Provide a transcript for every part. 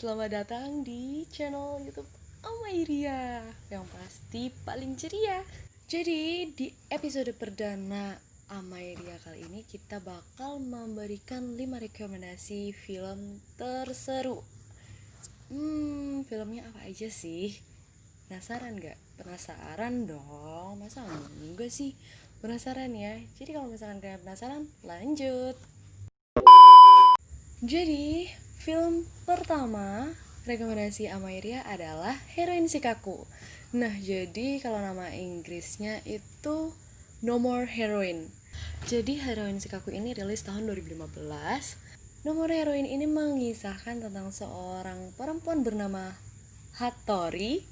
Selamat datang di channel YouTube Amairia, yang pasti paling ceria. Jadi di episode perdana Amairia kali ini kita bakal memberikan 5 rekomendasi film terseru. Filmnya apa aja sih? Penasaran gak? Penasaran dong, masa enggak sih? Penasaran ya? Jadi kalau misalkan kalian penasaran, lanjut. Jadi, film pertama rekomendasi Amairia adalah Heroin Shikaku. Nah, jadi kalau nama Inggrisnya itu No More Heroin. Jadi Heroin Shikaku ini rilis tahun 2015. No More Heroin ini mengisahkan tentang seorang perempuan bernama Hattori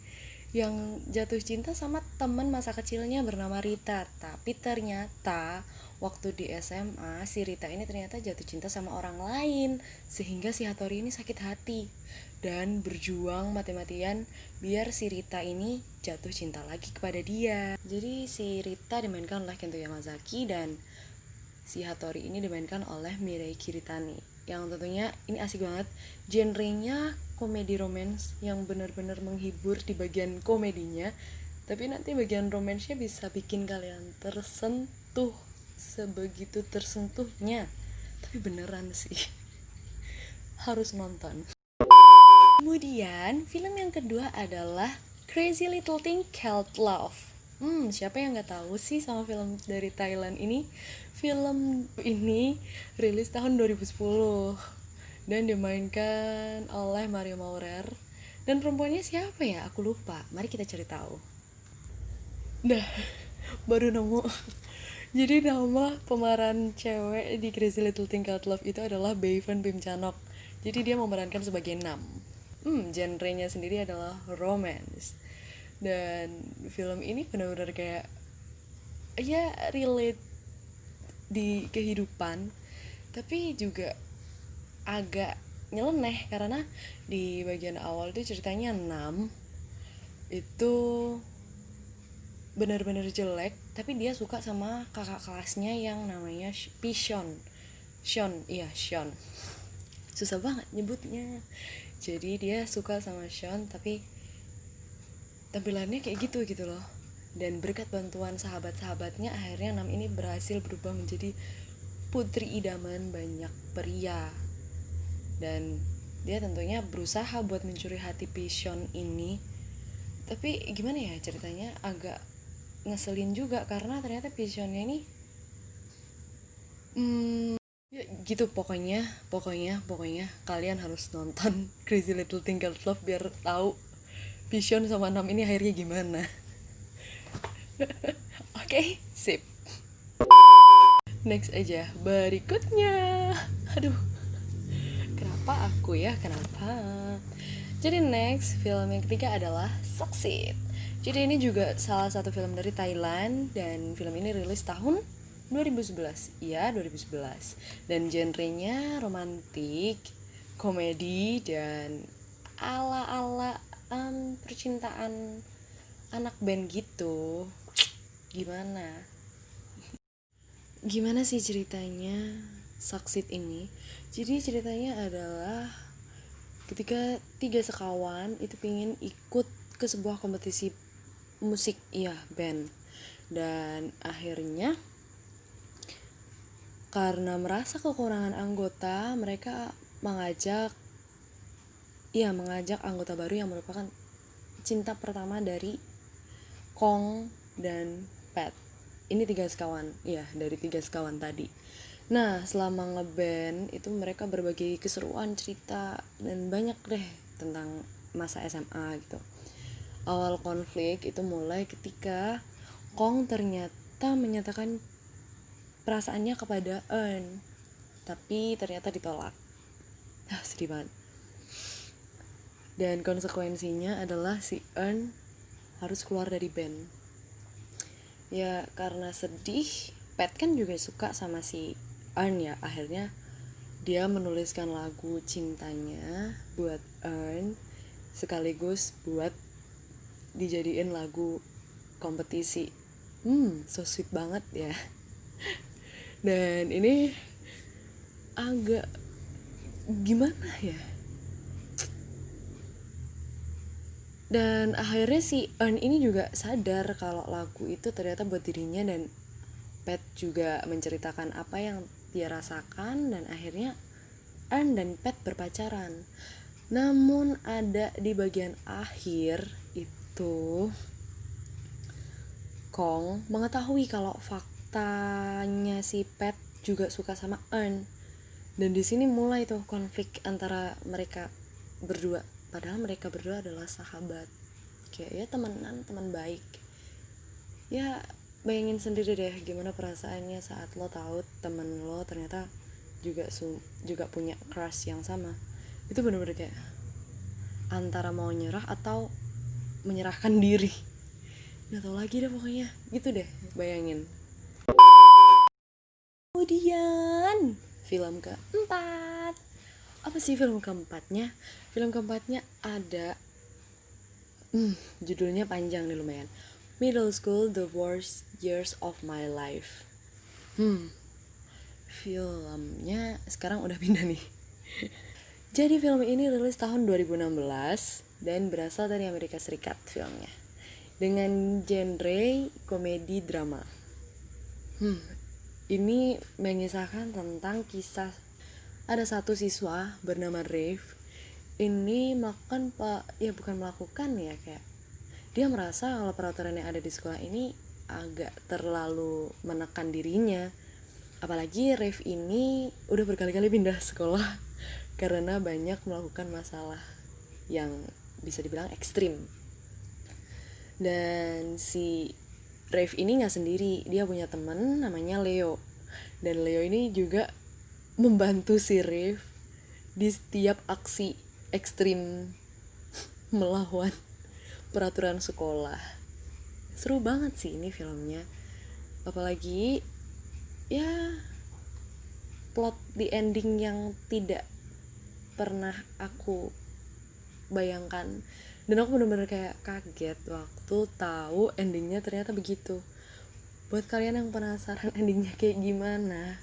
yang jatuh cinta sama teman masa kecilnya bernama Rita. Tapi ternyata waktu di SMA si Rita ini ternyata jatuh cinta sama orang lain, sehingga si Hattori ini sakit hati dan berjuang mati-matian biar si Rita ini jatuh cinta lagi kepada dia. Jadi si Rita dimainkan oleh Kento Yamazaki dan si Hattori ini dimainkan oleh Mirei Kiritani, yang tentunya ini asik banget. Genrenya komedi romance yang benar-benar menghibur di bagian komedinya, tapi nanti bagian romansnya bisa bikin kalian tersentuh, sebegitu tersentuhnya. Tapi beneran sih, harus nonton. Kemudian film yang kedua adalah Crazy Little Thing Called Love. Siapa yang nggak tahu sih sama film dari Thailand ini? Film ini rilis tahun 2010 dan dimainkan oleh Mario Maurer. Dan perempuannya siapa ya? Aku lupa. Mari kita cari tahu. Nah, baru nemu. Jadi nama pemeran cewek di Crazy Little Thing Called Love itu adalah Bevan Bimchanok. Jadi dia memerankan sebagai Nam. Genrenya sendiri adalah romance. Dan film ini benar-benar kayak ya relate di kehidupan, tapi juga agak nyeleneh karena di bagian awal tuh ceritanya Nam itu benar-benar jelek, tapi dia suka sama kakak kelasnya yang namanya Pishon. Sean. Susah banget nyebutnya. Jadi dia suka sama Sean, tapi tampilannya kayak gitu loh. Dan berkat bantuan sahabat-sahabatnya, akhirnya Nam ini berhasil berubah menjadi putri idaman banyak pria. Dan dia tentunya berusaha buat mencuri hati Pishon ini. Tapi gimana ya ceritanya, agak ngeselin juga karena ternyata Pishonnya ini ya gitu. Pokoknya kalian harus nonton Crazy Little Thing Called Love biar tahu Pishon sama Nam ini akhirnya gimana. Oke, sip. Next aja, berikutnya. Aduh, kenapa aku ya, kenapa? Jadi next, film yang ketiga adalah Succeed. Jadi ini juga salah satu film dari Thailand dan film ini rilis tahun 2011. Iya, 2011. Dan genrenya romantik, komedi, dan ala-ala percintaan anak band gitu. Gimana sih ceritanya Succeed ini? Jadi ceritanya adalah ketika 3 sekawan itu pingin ikut ke sebuah kompetisi musik, band. Dan akhirnya karena merasa kekurangan anggota, mereka mengajak anggota baru yang merupakan cinta pertama dari Kong dan Pat. Ini 3 sekawan, dari 3 sekawan tadi. Nah, selama ngeband itu mereka berbagi keseruan, cerita, dan banyak deh tentang masa SMA gitu. Awal konflik itu mulai ketika Kong ternyata menyatakan perasaannya kepada Eun, tapi ternyata ditolak. Sedih banget. Dan konsekuensinya adalah si Eun harus keluar dari band. Ya karena sedih, Pat kan juga suka sama si Eun ya. Akhirnya dia menuliskan lagu cintanya buat Eun, sekaligus buat dijadiin lagu kompetisi. So sweet banget ya. Dan ini agak gimana ya, Dan akhirnya si Earn ini juga sadar kalau lagu itu ternyata buat dirinya, dan Pat juga menceritakan apa yang dia rasakan, dan akhirnya Earn dan Pat berpacaran. Namun ada di bagian akhir itu Kong mengetahui kalau faktanya si Pat juga suka sama Earn. Dan di sini mulai tuh konflik antara mereka berdua. Padahal mereka berdua adalah sahabat. Kayak ya temenan, teman baik. Ya bayangin sendiri deh gimana perasaannya saat lo tahu temen lo ternyata juga punya crush yang sama. Itu bener-bener kayak antara mau nyerah atau menyerahkan diri. Nggak tahu lagi deh pokoknya. Gitu deh, bayangin. Kemudian film keempat. Apa sih film keempatnya? Film keempatnya ada judulnya panjang nih lumayan. Middle School, The Worst Years of My Life. Filmnya sekarang udah pindah nih. Jadi film ini rilis tahun 2016 dan berasal dari Amerika Serikat filmnya. Dengan genre komedi drama. Ini mengisahkan tentang kisah ada satu siswa bernama Rave. Ini bukan melakukan ya, kayak dia merasa kalau peraturan yang ada di sekolah ini agak terlalu menekan dirinya. Apalagi Rave ini udah berkali-kali pindah sekolah karena banyak melakukan masalah yang bisa dibilang ekstrim. Dan si Rave ini gak sendiri, dia punya teman namanya Leo. Dan Leo ini juga membantu si Rave di setiap aksi ekstrim melawan peraturan sekolah. Seru banget sih ini filmnya. Apalagi ya plot di ending yang tidak pernah aku bayangkan. Dan aku bener-bener kayak kaget waktu tahu endingnya ternyata begitu. Buat kalian yang penasaran endingnya kayak gimana,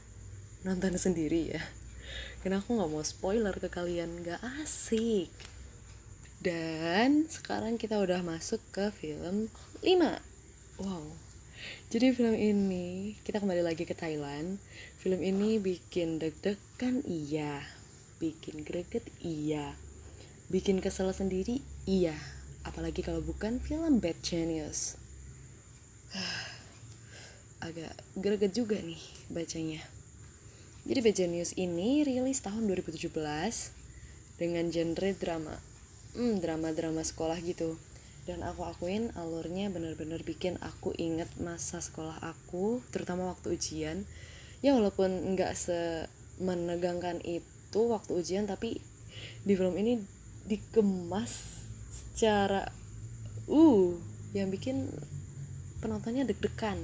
nonton sendiri ya. Karena aku gak mau spoiler ke kalian, gak asik. Dan sekarang kita udah masuk ke film 5. Wow. Jadi film ini, kita kembali lagi ke Thailand. Film ini bikin deg-degan iya, bikin greget iya, bikin kesel sendiri iya. Apalagi kalau bukan film Bad Genius. Agak greget juga nih bacanya. Jadi Bad Genius ini rilis tahun 2017 dengan genre drama. Drama-drama sekolah gitu. Dan aku akuin alurnya benar-benar bikin aku inget masa sekolah aku, terutama waktu ujian. Ya walaupun nggak menegangkan itu waktu ujian, tapi di film ini dikemas secara yang bikin penontonnya deg-degan.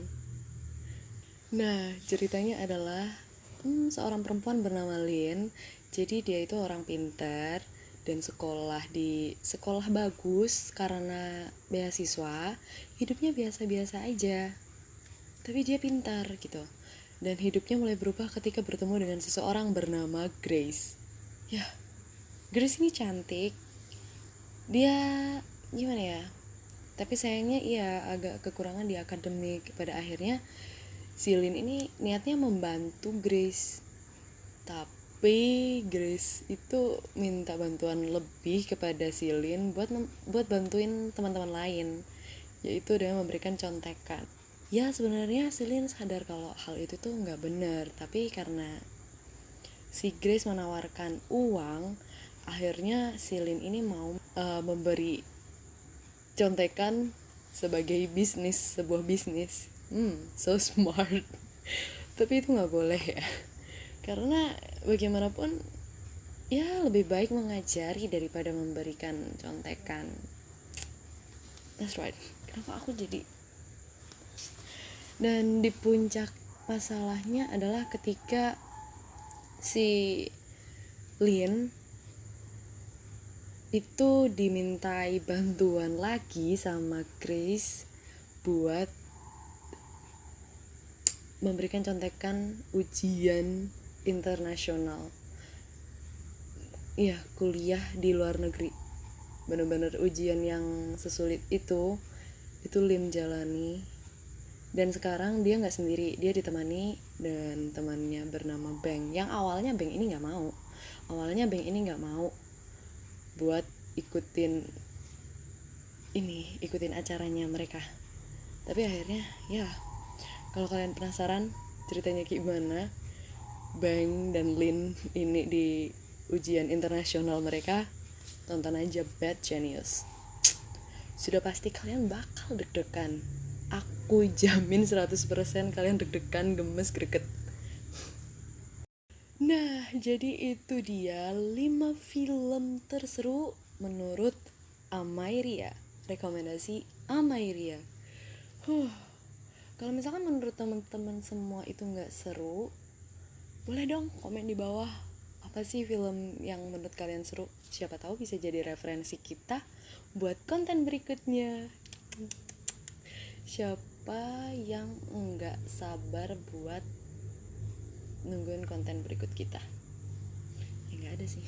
Nah, ceritanya adalah seorang perempuan bernama Lin. Jadi dia itu orang pintar dan sekolah di sekolah bagus karena beasiswa. Hidupnya biasa-biasa aja, tapi dia pintar gitu. Dan hidupnya mulai berubah ketika bertemu dengan seseorang bernama Grace. Ya, Grace ini cantik. Dia gimana ya, tapi sayangnya ia agak kekurangan di akademik. Pada akhirnya si Lin ini niatnya membantu Grace, tapi Grace itu minta bantuan lebih kepada si Lin buat bantuin teman-teman lain, yaitu dengan memberikan contekan. Ya sebenarnya si Lin sadar kalau hal itu tuh nggak benar, tapi karena si Grace menawarkan uang, akhirnya si Lin ini mau memberi contekan sebagai sebuah bisnis. So smart. Tapi itu nggak boleh ya, karena bagaimanapun ya lebih baik mengajari daripada memberikan contekan. That's right. Kenapa aku jadi. Dan di puncak masalahnya adalah ketika si Lin itu dimintai bantuan lagi sama Grace buat memberikan contekan ujian internasional. Iya, kuliah di luar negeri. bener-bener ujian yang sesulit itu Lin jalani. Dan sekarang dia nggak sendiri, dia ditemani dan temannya bernama Bang. Yang awalnya Bang ini nggak mau buat ikutin acaranya mereka. Tapi akhirnya ya, kalau kalian penasaran ceritanya gimana Bang dan Lin ini di ujian internasional mereka, tonton aja Bad Genius. Sudah pasti kalian bakal deg-degan. Aku jamin 100% kalian deg-degan, gemes, greget. Nah, jadi itu dia 5 film terseru menurut Amairia. Rekomendasi Amairia. Kalau misalkan menurut teman-teman semua itu nggak seru, boleh dong komen di bawah. Apa sih film yang menurut kalian seru? Siapa tahu bisa jadi referensi kita buat konten berikutnya. Siapa yang nggak sabar buat nungguin konten berikut kita? Ya nggak ada sih.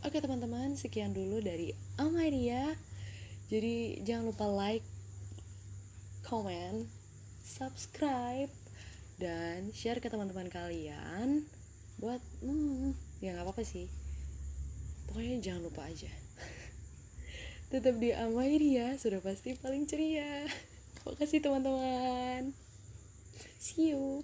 Oke teman-teman, sekian dulu dari Amaria. Jadi jangan lupa like, comment, subscribe, dan share ke teman-teman kalian buat ya nggak apa-apa sih, pokoknya jangan lupa aja. Tetap di Amairia, sudah pasti paling ceria. Makasih teman-teman, see you.